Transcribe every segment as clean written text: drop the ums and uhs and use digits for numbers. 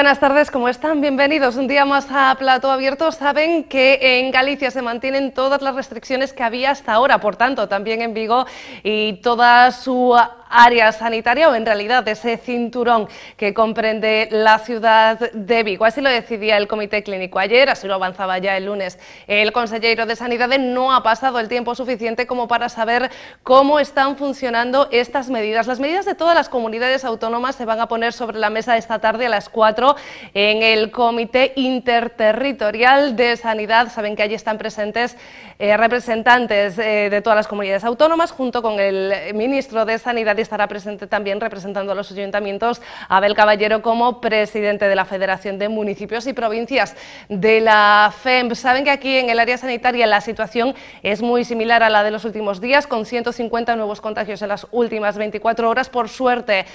Buenas tardes, ¿cómo están? Bienvenidos un día más a Plató Abierto. Saben que en Galicia se mantienen todas las restricciones que había hasta ahora, por tanto, también en Vigo y toda su área sanitaria, o en realidad ese cinturón que comprende la ciudad de Vigo. Así lo decidía el Comité Clínico ayer, así lo avanzaba ya el lunes el consellero de Sanidade. No ha pasado el tiempo suficiente como para saber cómo están funcionando estas medidas. Las medidas de todas las comunidades autónomas se van a poner sobre la mesa esta tarde a las 4 en el Comité Interterritorial de Sanidad. Saben que allí están presentes representantes de todas las comunidades autónomas, junto con el ministro de Sanidad, y estará presente también representando a los ayuntamientos Abel Caballero como presidente de la Federación de Municipios y Provincias de la FEMP. Saben que aquí en el área sanitaria la situación es muy similar a la de los últimos días, con 150 nuevos contagios en las últimas 24 horas. Por suerte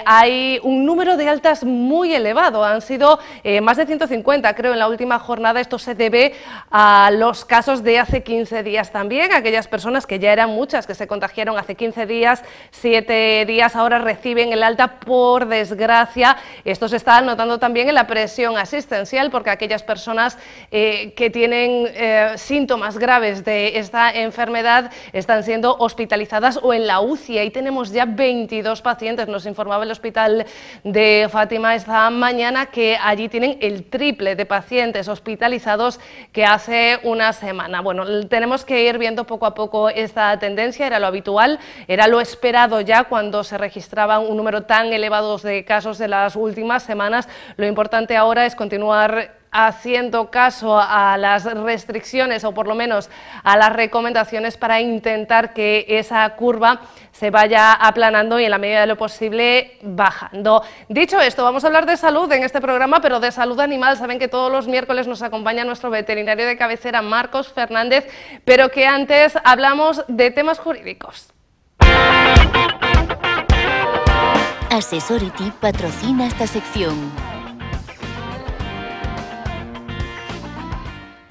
hay un número de altas muy elevado, han sido más de 150 creo en la última jornada. Esto se debe a los casos de hace 15 días también, aquellas personas que ya eran muchas, que se contagiaron hace 15 días, 7 días, ahora reciben el alta. Por desgracia, esto se está notando también en la presión asistencial, porque aquellas personas que tienen síntomas graves de esta enfermedad están siendo hospitalizadas o en la UCI. Ahí tenemos ya 22 pacientes, nos informaba el hospital de Fátima esta mañana, que allí tienen el triple de pacientes hospitalizados que hace una semana. Bueno, tenemos que ir viendo poco a poco esta tendencia, era lo habitual, era lo esperado ya cuando se registraba un número tan elevado de casos en las últimas semanas. Lo importante ahora es continuar haciendo caso a las restricciones, o por lo menos a las recomendaciones, para intentar que esa curva se vaya aplanando y en la medida de lo posible bajando. Dicho esto, vamos a hablar de salud en este programa, pero de salud animal. Saben que todos los miércoles nos acompaña nuestro veterinario de cabecera, Marcos Fernández, pero que antes hablamos de temas jurídicos. Assesority patrocina esta sección.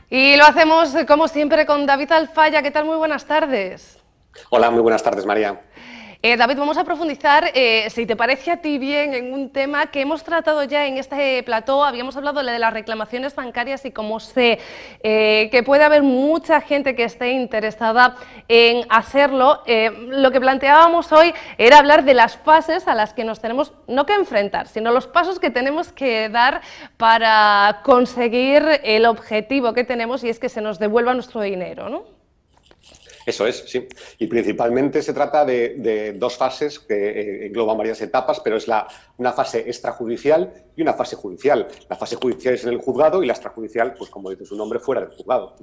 Y lo hacemos, como siempre, con David Alfaya. ¿Qué tal? Muy buenas tardes. Hola, muy buenas tardes, María. David, vamos a profundizar, si te parece a ti bien, en un tema que hemos tratado ya en este plató. Habíamos hablado de las reclamaciones bancarias y como sé que puede haber mucha gente que esté interesada en hacerlo, lo que planteábamos hoy era hablar de las fases a las que nos tenemos no que enfrentar, sino los pasos que tenemos que dar para conseguir el objetivo que tenemos, y es que se nos devuelva nuestro dinero, ¿no? Eso es, sí. Y principalmente se trata de dos fases que engloban varias etapas, pero es una fase extrajudicial y una fase judicial. La fase judicial es en el juzgado y la extrajudicial, pues como dice su nombre, fuera del juzgado.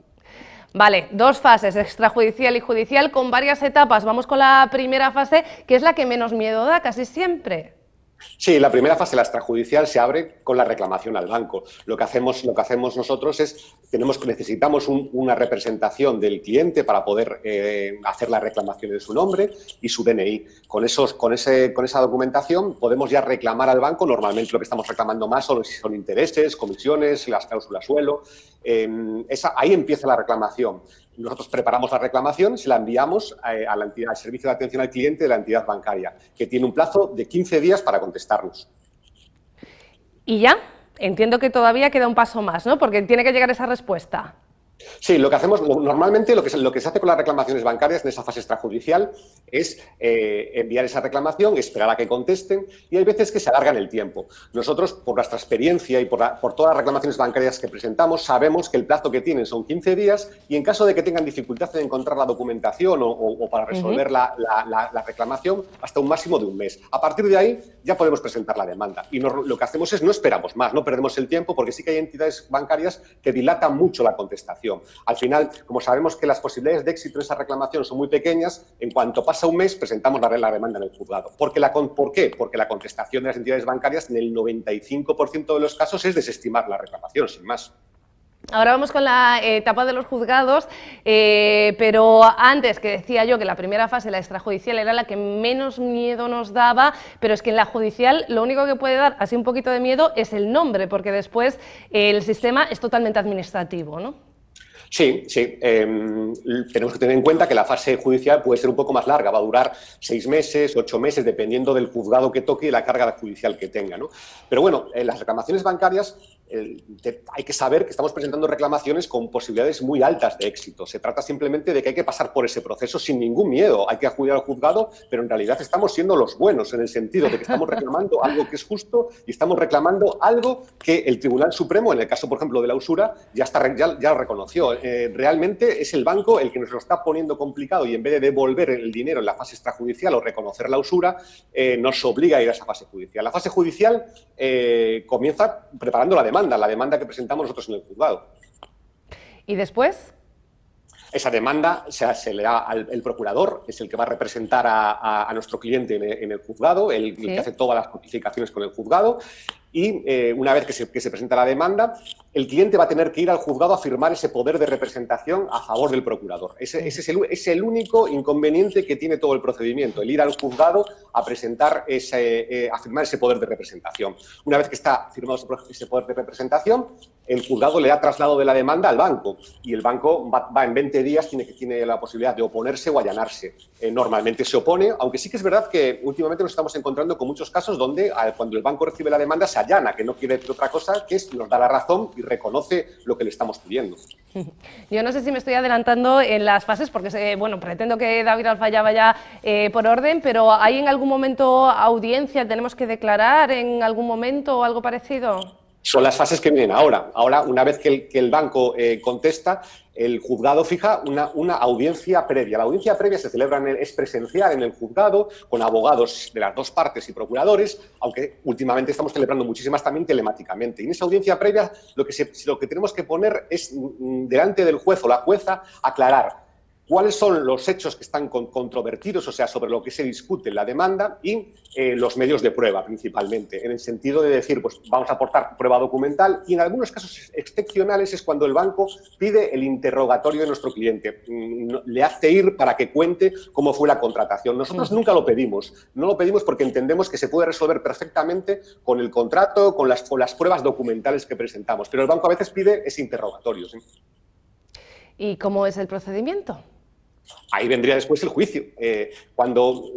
Vale, dos fases, extrajudicial y judicial, con varias etapas. Vamos con la primera fase, que es la que menos miedo da casi siempre. Sí, la primera fase, la extrajudicial, se abre con la reclamación al banco. Lo que hacemos nosotros es, necesitamos una representación del cliente para poder hacer la reclamación en su nombre y su DNI. Con esa documentación podemos ya reclamar al banco. Normalmente lo que estamos reclamando más son intereses, comisiones, las cláusulas suelo. Ahí empieza la reclamación. Nosotros preparamos la reclamación, se la enviamos a la entidad, al servicio de atención al cliente de la entidad bancaria, que tiene un plazo de 15 días para contestarnos. Y ya, entiendo que todavía queda un paso más, ¿no? Porque tiene que llegar esa respuesta. Sí, lo que hacemos normalmente, lo que se hace con las reclamaciones bancarias en esa fase extrajudicial es enviar esa reclamación, esperar a que contesten, y hay veces que se alargan el tiempo. Nosotros, por nuestra experiencia y por todas las reclamaciones bancarias que presentamos, sabemos que el plazo que tienen son 15 días y en caso de que tengan dificultad en encontrar la documentación o para resolver la reclamación, hasta un máximo de un mes. A partir de ahí ya podemos presentar la demanda. Y lo que hacemos es no esperamos más, no perdemos el tiempo, porque sí que hay entidades bancarias que dilatan mucho la contestación. Al final, como sabemos que las posibilidades de éxito de esa reclamación son muy pequeñas, en cuanto pasa un mes presentamos la demanda en el juzgado. ¿Por qué? Porque la contestación de las entidades bancarias en el 95% de los casos es desestimar la reclamación, sin más. Ahora vamos con la etapa de los juzgados, pero antes, que decía yo que la primera fase, la extrajudicial, era la que menos miedo nos daba, pero es que en la judicial lo único que puede dar así un poquito de miedo es el nombre, porque después el sistema es totalmente administrativo, ¿no? Sí, sí. Tenemos que tener en cuenta que la fase judicial puede ser un poco más larga, va a durar 6 meses, 8 meses, dependiendo del juzgado que toque y la carga judicial que tenga, ¿no? Pero bueno, en las reclamaciones bancarias hay que saber que estamos presentando reclamaciones con posibilidades muy altas de éxito. Se trata simplemente de que hay que pasar por ese proceso sin ningún miedo. Hay que acudir al juzgado, pero en realidad estamos siendo los buenos, en el sentido de que estamos reclamando algo que es justo y estamos reclamando algo que el Tribunal Supremo, en el caso, por ejemplo, de la usura, ya lo reconoció. Realmente es el banco el que nos lo está poniendo complicado y en vez de devolver el dinero en la fase extrajudicial o reconocer la usura, nos obliga a ir a esa fase judicial. La fase judicial comienza preparando la demanda que presentamos nosotros en el juzgado. ¿Y después? Esa demanda se le da al procurador, es el que va a representar a nuestro cliente en el juzgado, el que hace todas las notificaciones con el juzgado. Y una vez que se presenta la demanda, el cliente va a tener que ir al juzgado a firmar ese poder de representación a favor del procurador. Ese es el único inconveniente que tiene todo el procedimiento, el ir al juzgado a presentar a firmar ese poder de representación. Una vez que está firmado ese poder de representación, el juzgado le da traslado de la demanda al banco y el banco va en 20 días, tiene la posibilidad de oponerse o allanarse. Normalmente se opone, aunque sí que es verdad que últimamente nos estamos encontrando con muchos casos donde cuando el banco recibe la demanda se allana, que no quiere decir otra cosa que nos da la razón y reconoce lo que le estamos pidiendo. Yo no sé si me estoy adelantando en las fases, porque bueno, pretendo que David Alfaya vaya por orden, pero ¿hay en algún momento audiencia? ¿Tenemos que declarar en algún momento o algo parecido? Son las fases que vienen ahora. Ahora, una vez que el banco contesta, el juzgado fija una audiencia previa. La audiencia previa se celebra, es presencial en el juzgado, con abogados de las dos partes y procuradores, aunque últimamente estamos celebrando muchísimas también telemáticamente. Y en esa audiencia previa lo que tenemos que poner es delante del juez o la jueza aclarar cuáles son los hechos que están controvertidos, o sea, sobre lo que se discute en la demanda y los medios de prueba, principalmente, en el sentido de decir, pues vamos a aportar prueba documental y en algunos casos excepcionales es cuando el banco pide el interrogatorio de nuestro cliente, le hace ir para que cuente cómo fue la contratación. Nosotros nunca lo pedimos, no lo pedimos porque entendemos que se puede resolver perfectamente con el contrato, con las pruebas documentales que presentamos, pero el banco a veces pide ese interrogatorio. ¿Sí? ¿Y cómo es el procedimiento? Ahí vendría después el juicio.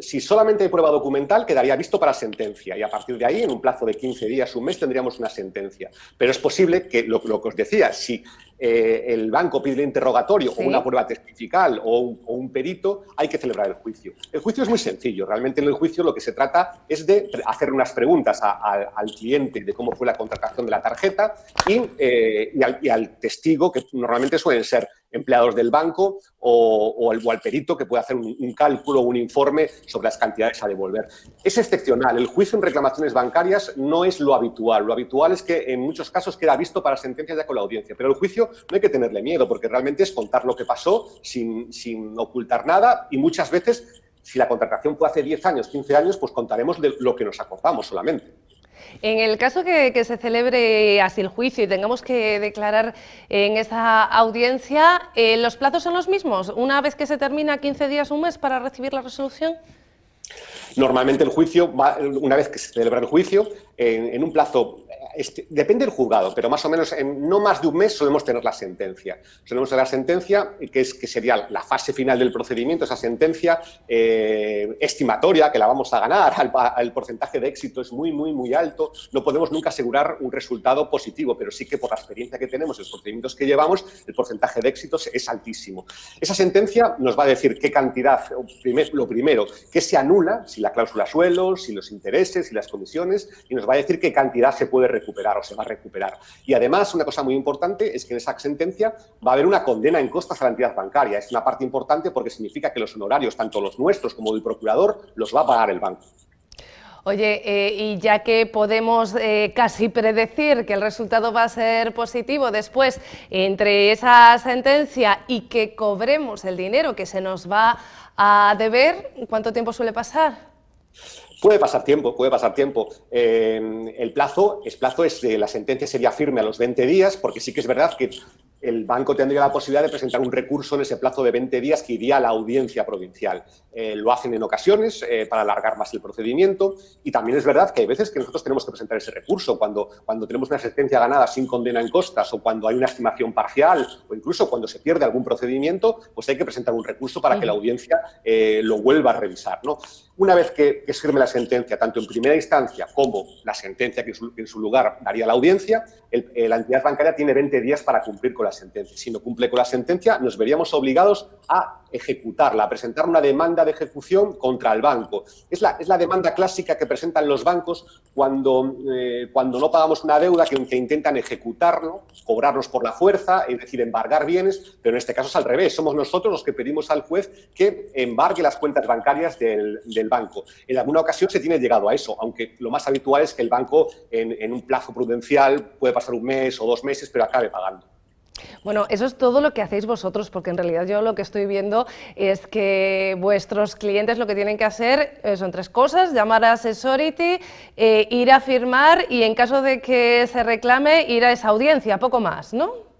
Si solamente hay prueba documental, quedaría visto para sentencia y a partir de ahí, en un plazo de 15 días, un mes, tendríamos una sentencia. Pero es posible que, lo que os decía, si el banco pide el interrogatorio o una prueba testifical o un perito, hay que celebrar el juicio. El juicio es muy sencillo. Realmente en el juicio lo que se trata es de hacer unas preguntas al cliente de cómo fue la contratación de la tarjeta y al testigo, que normalmente suelen ser empleados del banco o al perito que puede hacer un cálculo o un informe sobre las cantidades a devolver. Es excepcional. El juicio en reclamaciones bancarias no es lo habitual. Lo habitual es que en muchos casos queda visto para sentencia ya con la audiencia. Pero el juicio no hay que tenerle miedo porque realmente es contar lo que pasó sin ocultar nada y muchas veces, si la contratación fue hace 10 años, 15 años, pues contaremos de lo que nos acordamos solamente. En el caso que se celebre así el juicio y tengamos que declarar en esa audiencia, ¿los plazos son los mismos? ¿Una vez que se termina, 15 días, un mes para recibir la resolución? Normalmente el juicio, una vez que se celebra el juicio, en un plazo, depende del juzgado, pero más o menos en no más de un mes solemos tener la sentencia. Solemos tener la sentencia, que sería la fase final del procedimiento, esa sentencia estimatoria, que la vamos a ganar, el porcentaje de éxito es muy, muy, muy alto. No podemos nunca asegurar un resultado positivo, pero sí que por la experiencia que tenemos, los procedimientos que llevamos, el porcentaje de éxito es altísimo. Esa sentencia nos va a decir qué cantidad, lo primero, qué se anula, si la cláusula suelo, si los intereses, si las comisiones, y nos va a decir qué cantidad se puede recuperar o se va a recuperar. Y además, una cosa muy importante es que en esa sentencia va a haber una condena en costas a la entidad bancaria. Es una parte importante porque significa que los honorarios, tanto los nuestros como del procurador, los va a pagar el banco. Oye, y ya que podemos casi predecir que el resultado va a ser positivo después, entre esa sentencia y que cobremos el dinero que se nos va a deber, ¿cuánto tiempo suele pasar? Puede pasar tiempo, puede pasar tiempo. El plazo la sentencia sería firme a los 20 días, porque sí que es verdad que el banco tendría la posibilidad de presentar un recurso en ese plazo de 20 días que iría a la audiencia provincial. Lo hacen en ocasiones para alargar más el procedimiento y también es verdad que hay veces que nosotros tenemos que presentar ese recurso cuando tenemos una sentencia ganada sin condena en costas o cuando hay una estimación parcial o incluso cuando se pierde algún procedimiento, pues hay que presentar un recurso para que la audiencia lo vuelva a revisar, ¿no? Una vez que se firme la sentencia, tanto en primera instancia como la sentencia que en su lugar daría la audiencia, la entidad bancaria tiene 20 días para cumplir con la sentencia. Si no cumple con la sentencia, nos veríamos obligados a ejecutarla, a presentar una demanda de ejecución contra el banco. Es la demanda clásica que presentan los bancos cuando no pagamos una deuda que intentan ejecutarlo, cobrarnos por la fuerza, es decir, embargar bienes, pero en este caso es al revés. Somos nosotros los que pedimos al juez que embargue las cuentas bancarias del banco. En alguna ocasión se tiene llegado a eso, aunque lo más habitual es que el banco en un plazo prudencial puede pasar un mes o 2 meses, pero acabe pagando. Bueno, eso es todo lo que hacéis vosotros, porque en realidad yo lo que estoy viendo es que vuestros clientes lo que tienen que hacer son 3 cosas: llamar a Assesurity, ir a firmar y en caso de que se reclame, ir a esa audiencia, poco más, ¿no?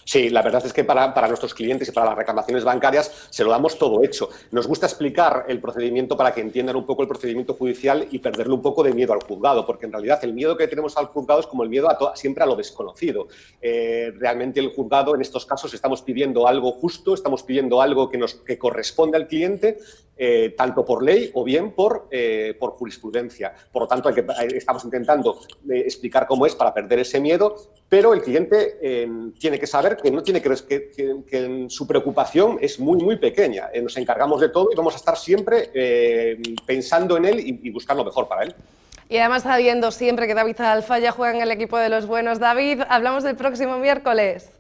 Sí, la verdad es que para nuestros clientes y para las reclamaciones bancarias se lo damos todo hecho. Nos gusta explicar el procedimiento para que entiendan un poco el procedimiento judicial y perderle un poco de miedo al juzgado, porque en realidad el miedo que tenemos al juzgado es como el miedo siempre a lo desconocido. Realmente el juzgado en estos casos estamos pidiendo algo justo, estamos pidiendo algo que corresponde al cliente, tanto por ley o bien por jurisprudencia. Por lo tanto, estamos intentando explicar cómo es para perder ese miedo, pero el cliente tiene que saber que no tiene que su preocupación es muy, muy pequeña. Nos encargamos de todo y vamos a estar siempre pensando en él y buscar lo mejor para él. Y además sabiendo siempre que David Alfaya juega en el equipo de los buenos. David, hablamos del próximo miércoles.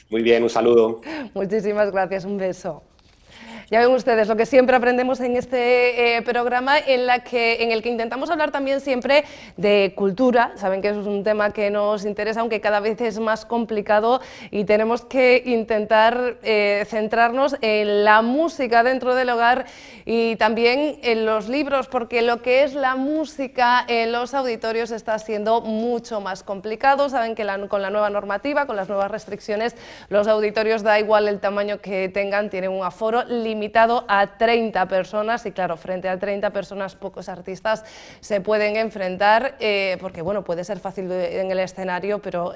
Muy bien, un saludo. Muchísimas gracias, un beso. Ya ven ustedes lo que siempre aprendemos en este programa, en el que intentamos hablar también siempre de cultura. Saben que eso es un tema que nos interesa, aunque cada vez es más complicado, y tenemos que intentar centrarnos en la música dentro del hogar y también en los libros, porque lo que es la música en los auditorios está siendo mucho más complicado. Saben que con la nueva normativa, con las nuevas restricciones, los auditorios, da igual el tamaño que tengan, tienen un aforo limitado a 30 personas y claro, frente a 30 personas pocos artistas se pueden enfrentar, porque bueno, puede ser fácil en el escenario, pero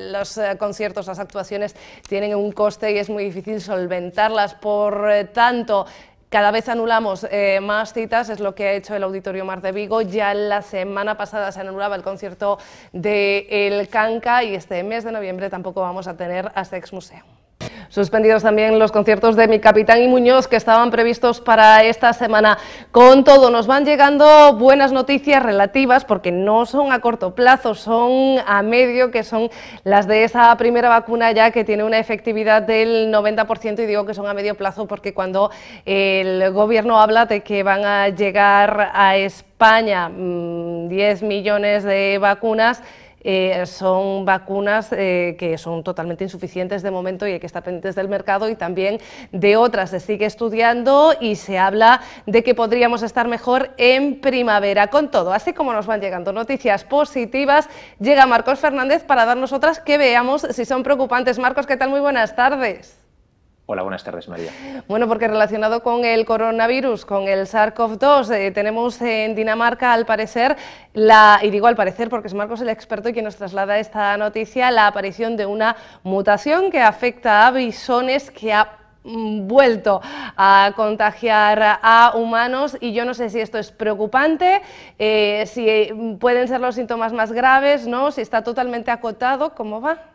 los conciertos, las actuaciones tienen un coste y es muy difícil solventarlas. Por tanto, cada vez anulamos más citas, es lo que ha hecho el Auditorio Mar de Vigo. Ya la semana pasada se anulaba el concierto de El Canca y este mes de noviembre tampoco vamos a tener a Sex Museum. Suspendidos también los conciertos de Mi Capitán y Muñoz que estaban previstos para esta semana. Con todo, nos van llegando buenas noticias relativas, porque no son a corto plazo, son a medio, que son las de esa primera vacuna ya que tiene una efectividad del 90%, y digo que son a medio plazo porque cuando el gobierno habla de que van a llegar a España 10 millones de vacunas, son vacunas que son totalmente insuficientes de momento y hay que estar pendientes del mercado y también de otras. Se sigue estudiando y se habla de que podríamos estar mejor en primavera. Con todo, así como nos van llegando noticias positivas, llega Marcos Fernández para darnos otras que veamos si son preocupantes. Marcos, ¿qué tal? Muy buenas tardes. Hola, buenas tardes, María. Bueno, porque relacionado con el coronavirus, con el SARS-CoV-2, tenemos en Dinamarca, al parecer, y digo al parecer porque es Marcos el experto y quien nos traslada esta noticia, la aparición de una mutación que afecta a bisones, que ha vuelto a contagiar a humanos, y yo no sé si esto es preocupante, si pueden ser los síntomas más graves, ¿no? Si está totalmente acotado, ¿cómo va?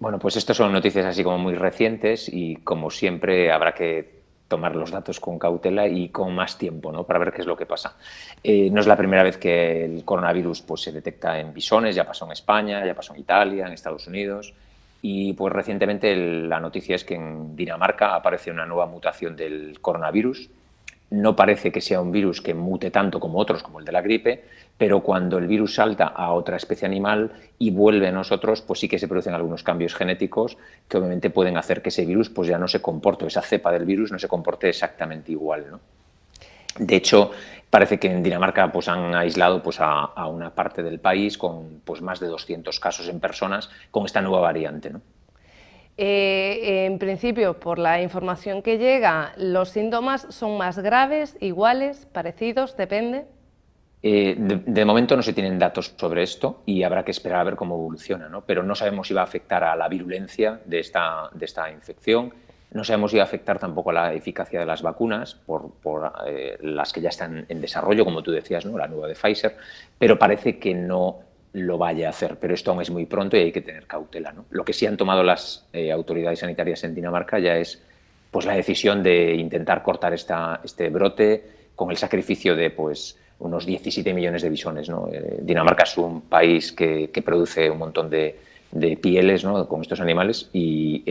Bueno, pues estas son noticias así como muy recientes y como siempre habrá que tomar los datos con cautela y con más tiempo, ¿no?, para ver qué es lo que pasa. No es la primera vez que el coronavirus pues, se detecta en bisones, ya pasó en España, ya pasó en Italia, en Estados Unidos, y pues recientemente la noticia es que en Dinamarca aparece una nueva mutación del coronavirus. No parece que sea un virus que mute tanto como otros, como el de la gripe, pero cuando el virus salta a otra especie animal y vuelve a nosotros, pues sí que se producen algunos cambios genéticos que obviamente pueden hacer que ese virus pues ya no se comporte, esa cepa del virus no se comporte exactamente igual, ¿no? De hecho, parece que en Dinamarca pues, han aislado pues, a una parte del país con pues, más de 200 casos en personas con esta nueva variante, ¿no? En principio, por la información que llega, ¿los síntomas son más graves, iguales, parecidos? Depende. De momento no se tienen datos sobre esto y habrá que esperar a ver cómo evoluciona, ¿no? Pero no sabemos si va a afectar a la virulencia de esta infección, no sabemos si va a afectar tampoco a la eficacia de las vacunas por las que ya están en desarrollo, como tú decías, ¿no? La nueva de Pfizer, pero parece que no lo vaya a hacer, pero esto aún es muy pronto y hay que tener cautela, ¿no? Lo que sí han tomado las autoridades sanitarias en Dinamarca ya es pues, la decisión de intentar cortar este brote con el sacrificio de pues, unos 17 millones de bisones, ¿no? Dinamarca es un país que produce un montón de pieles, ¿no? Con estos animales y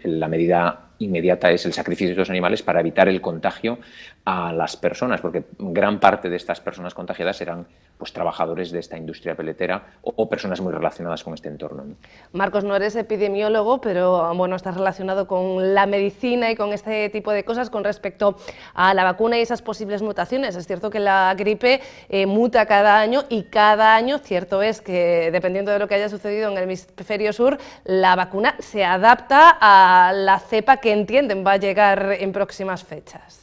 la medida inmediata es el sacrificio de estos animales para evitar el contagio a las personas, porque gran parte de estas personas contagiadas eran pues, trabajadores de esta industria peletera o personas muy relacionadas con este entorno, ¿no? Marcos, no eres epidemiólogo, pero bueno, estás relacionado con la medicina y con este tipo de cosas con respecto a la vacuna y esas posibles mutaciones. Es cierto que la gripe muta cada año y cada año, cierto es que dependiendo de lo que haya sucedido en el hemisferio sur, la vacuna se adapta a la cepa que entienden va a llegar en próximas fechas.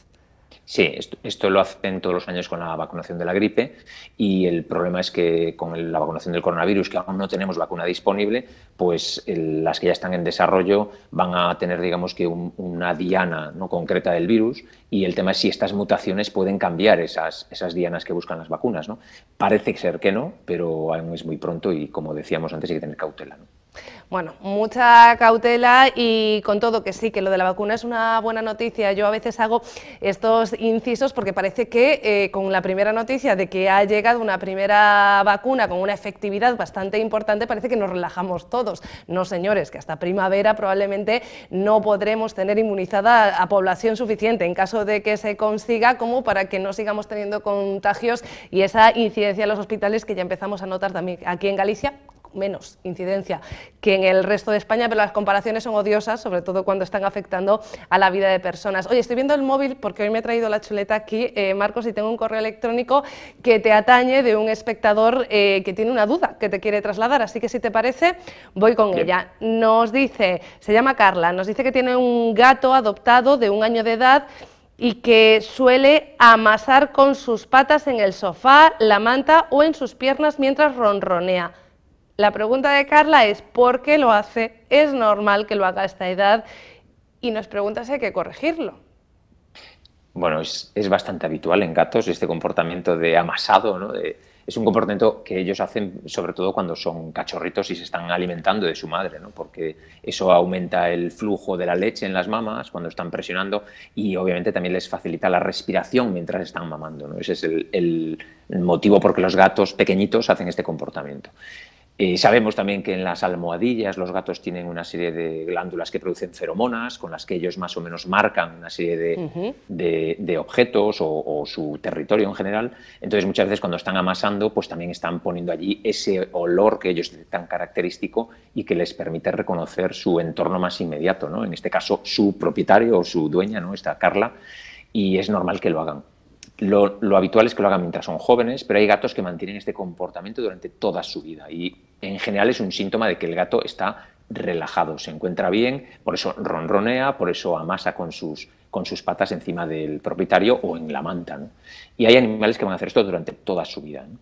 Sí, esto lo hacen todos los años con la vacunación de la gripe y el problema es que con la vacunación del coronavirus, que aún no tenemos vacuna disponible, pues las que ya están en desarrollo van a tener, digamos que una diana, ¿no? concreta del virus y el tema es si estas mutaciones pueden cambiar esas dianas que buscan las vacunas, ¿no? Parece ser que no, pero aún es muy pronto y como decíamos antes hay que tener cautela, ¿no? Bueno, mucha cautela y con todo que sí, que lo de la vacuna es una buena noticia. Yo a veces hago estos incisos porque parece que con la primera noticia de que ha llegado una primera vacuna con una efectividad bastante importante, parece que nos relajamos todos. No, señores, que hasta primavera probablemente no podremos tener inmunizada a población suficiente en caso de que se consiga como para que no sigamos teniendo contagios y esa incidencia en los hospitales que ya empezamos a notar también aquí en Galicia, menos incidencia que en el resto de España, pero las comparaciones son odiosas, sobre todo cuando están afectando a la vida de personas. Oye, estoy viendo el móvil porque hoy me he traído la chuleta aquí, Marcos, y tengo un correo electrónico que te atañe de un espectador que tiene una duda que te quiere trasladar, así que si te parece, voy con ella. Nos dice, se llama Carla, nos dice que tiene un gato adoptado de 1 año de edad y que suele amasar con sus patas en el sofá, la manta o en sus piernas mientras ronronea. La pregunta de Carla es ¿por qué lo hace? ¿Es normal que lo haga a esta edad? Y nos pregunta si hay que corregirlo. Bueno, es bastante habitual en gatos este comportamiento de amasado, ¿no? Es un comportamiento que ellos hacen sobre todo cuando son cachorritos y se están alimentando de su madre, ¿no? Porque eso aumenta el flujo de la leche en las mamas cuando están presionando y obviamente también les facilita la respiración mientras están mamando, ¿no? Ese es el motivo por que los gatos pequeñitos hacen este comportamiento. Sabemos también que en las almohadillas los gatos tienen una serie de glándulas que producen feromonas con las que ellos más o menos marcan una serie de objetos o su territorio en general. Entonces muchas veces cuando están amasando pues también están poniendo allí ese olor que ellos detectan característico y que les permite reconocer su entorno más inmediato, ¿no? En este caso su propietario o su dueña, ¿no? Esta Carla, y es normal que lo hagan. Lo habitual es que lo hagan mientras son jóvenes, pero hay gatos que mantienen este comportamiento durante toda su vida y en general es un síntoma de que el gato está relajado, se encuentra bien, por eso ronronea, por eso amasa con sus patas encima del propietario o en la manta, ¿no? Y hay animales que van a hacer esto durante toda su vida, ¿no?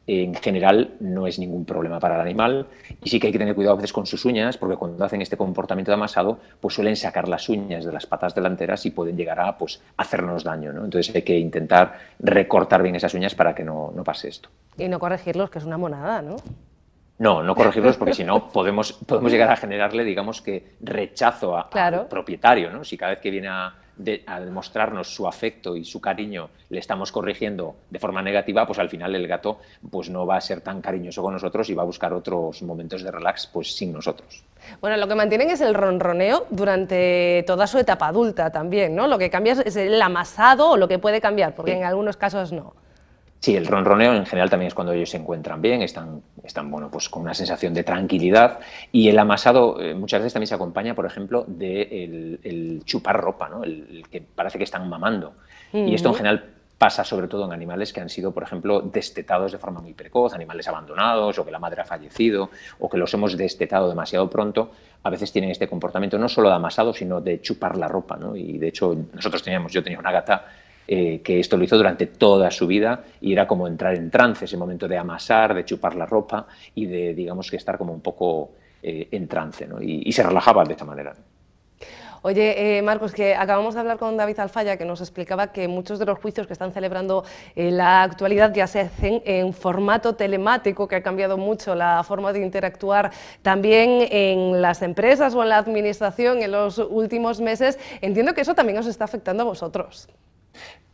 En general no es ningún problema para el animal y sí que hay que tener cuidado a veces con sus uñas porque cuando hacen este comportamiento de amasado pues suelen sacar las uñas de las patas delanteras y pueden llegar a pues, hacernos daño, ¿no? Entonces hay que intentar recortar bien esas uñas para que no pase esto. Y no corregirlos, que es una monada, ¿no? No corregirlos porque si no podemos llegar a generarle, digamos que rechazo al propietario, ¿no? Si cada vez que viene a demostrarnos su afecto y su cariño le estamos corrigiendo de forma negativa, pues al final el gato pues no va a ser tan cariñoso con nosotros y va a buscar otros momentos de relax pues sin nosotros. Bueno, lo que mantienen es el ronroneo durante toda su etapa adulta también, ¿no? Lo que cambia es el amasado o lo que puede cambiar, porque en algunos casos no. Sí, el ronroneo en general también es cuando ellos se encuentran bien, están bueno, pues con una sensación de tranquilidad y el amasado muchas veces también se acompaña, por ejemplo, de el chupar ropa, ¿no? El que parece que están mamando. Y esto en general pasa sobre todo en animales que han sido, por ejemplo, destetados de forma muy precoz, animales abandonados o que la madre ha fallecido o que los hemos destetado demasiado pronto. A veces tienen este comportamiento no solo de amasado, sino de chupar la ropa, ¿no? Y de hecho yo tenía una gata que esto lo hizo durante toda su vida y era como entrar en trance, ese momento de amasar, de chupar la ropa y de, digamos, que estar como un poco en trance, ¿no? Y se relajaba de esta manera, ¿no? Oye, Marcos, que acabamos de hablar con David Alfaya, que nos explicaba que muchos de los juicios que están celebrando en la actualidad ya se hacen en formato telemático, que ha cambiado mucho la forma de interactuar también en las empresas o en la administración en los últimos meses. Entiendo que eso también os está afectando a vosotros.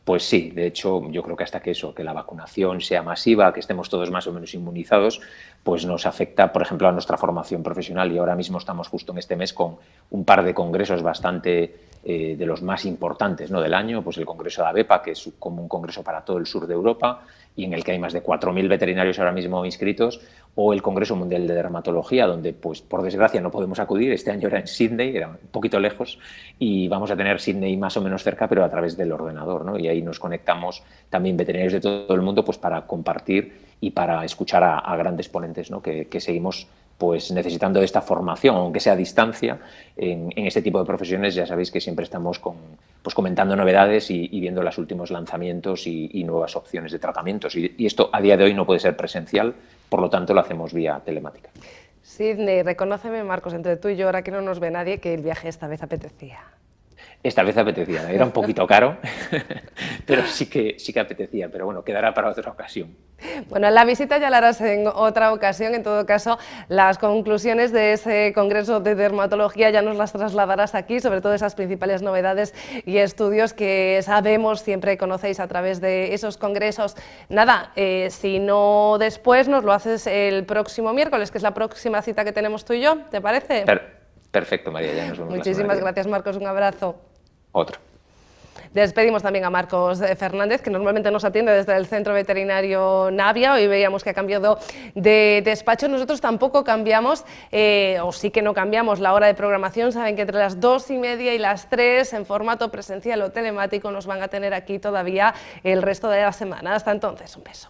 Pues sí, de hecho yo creo que hasta que la vacunación sea masiva, que estemos todos más o menos inmunizados, pues nos afecta, por ejemplo, a nuestra formación profesional y ahora mismo estamos justo en este mes con un par de congresos bastante de los más importantes, ¿no?, del año, pues el Congreso de ABEPA, que es como un congreso para todo el sur de Europa y en el que hay más de 4.000 veterinarios ahora mismo inscritos, o el Congreso Mundial de Dermatología, donde, pues por desgracia, no podemos acudir. Este año era en Sydney, era un poquito lejos, y vamos a tener Sydney más o menos cerca, pero a través del ordenador, ¿no? Y ahí nos conectamos también veterinarios de todo el mundo, pues para compartir y para escuchar a grandes ponentes, ¿no?, que seguimos pues necesitando de esta formación, aunque sea a distancia, en este tipo de profesiones. Ya sabéis que siempre estamos pues comentando novedades y viendo los últimos lanzamientos y nuevas opciones de tratamientos. Y esto a día de hoy no puede ser presencial, por lo tanto lo hacemos vía telemática. Sydney, reconóceme, Marcos, entre tú y yo, ahora que no nos ve nadie, que el viaje esta vez apetecía. Esta vez apetecía, era un poquito caro, pero sí que apetecía, pero bueno, quedará para otra ocasión. Bueno, la visita ya la harás en otra ocasión. En todo caso, las conclusiones de ese Congreso de Dermatología ya nos las trasladarás aquí, sobre todo esas principales novedades y estudios que sabemos siempre conocéis a través de esos congresos. Nada, si no después, nos lo haces el próximo miércoles, que es la próxima cita que tenemos tú y yo, ¿te parece? Perfecto, María, ya nos vemos. Muchísimas gracias, Marcos, un abrazo. Otro. Despedimos también a Marcos Fernández, que normalmente nos atiende desde el Centro Veterinario Navia. Hoy veíamos que ha cambiado de despacho. Nosotros tampoco cambiamos, o sí que no cambiamos la hora de programación. Saben que entre las 2:30 y las 3, en formato presencial o telemático, nos van a tener aquí todavía el resto de la semana. Hasta entonces, un beso.